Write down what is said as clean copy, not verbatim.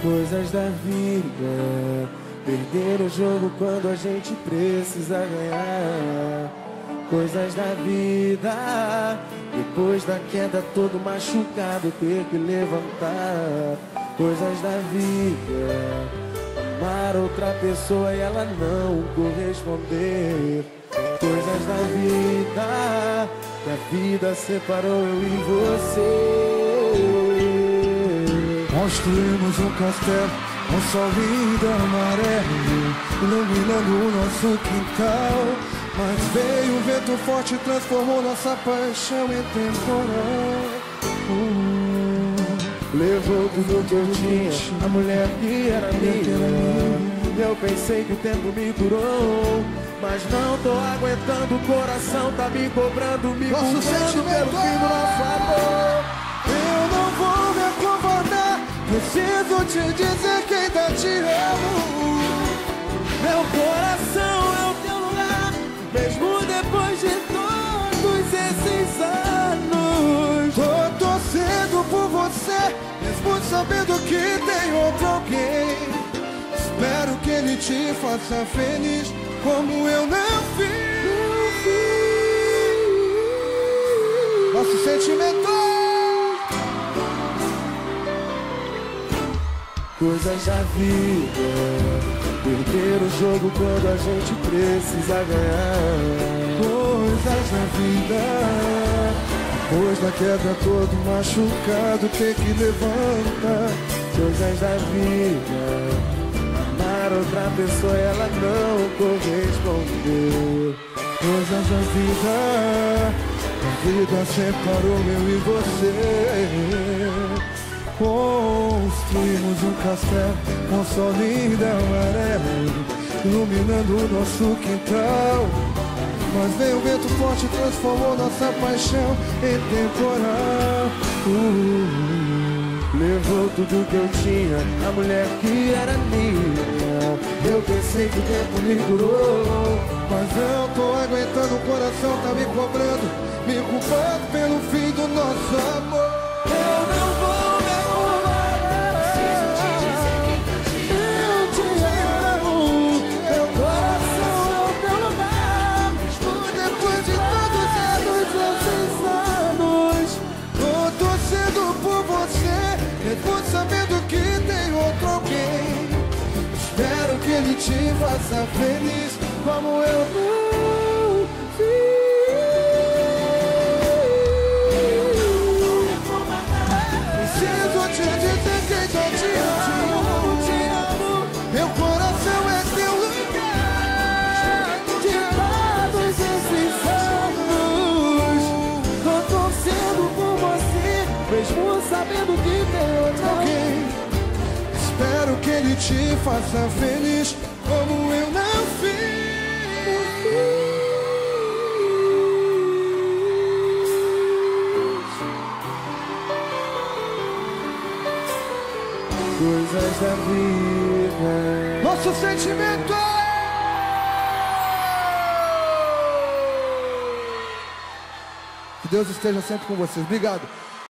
Coisas da vida, perder o jogo quando a gente precisa ganhar. Coisas da vida, depois da queda todo machucado ter que levantar. Coisas da vida, amar outra pessoa e ela não corresponder. Coisas da vida, que a vida separou eu e você. Construímos um castelo com sol lindo amarelo, iluminando o nosso quintal. Mas veio um vento forte e transformou nossa paixão em temporal. Levou tudo que eu tinha, a mulher que era minha. Eu pensei que o tempo me curou, mas não tô aguentando, o coração tá me cobrando, me culpando pelo fim do nosso amor. Eu não vou me acovardar, preciso te dizer que ainda te amo. Meu coração é o teu lugar, mesmo depois de todos esses anos. Tô torcendo por você, mesmo sabendo que tem outro alguém. Espero que ele te faça feliz, como eu não fiz. Nosso sentimento. Coisas da vida, perder o jogo quando a gente precisa ganhar. Coisas da vida, depois da queda todo machucado ter que levantar. Coisas da vida, amar outra pessoa e ela não correspondeu. Coisas da vida, a vida separou eu e você. Construímos um castelo com sol lindo amarelo, iluminando o nosso quintal. Mas veio um vento forte e transformou nossa paixão em temporal. Levou tudo que eu tinha, a mulher que era minha. Eu pensei que o tempo me curou, mas eu tô aguentando, o coração tá me cobrando, me culpando pelo fim do nosso amor. Eu não vou me acovardar, preciso te dizer que eu te amo. Meu coração é o teu lugar, mesmo depois de todos esses anos. Tô torcendo por você, mesmo sabendo que tem outro alguém. Espero que ele te faça feliz, como eu não fiz. Preciso te dizer que ainda te amo. Meu coração é teu lugar. De todos esses anos, tô torcendo por você, mesmo sabendo que tem outro alguém. Espero que ele te faça feliz, como eu não fiz. Coisas da vida. Nosso sentimento. Que Deus esteja sempre com vocês. Obrigado.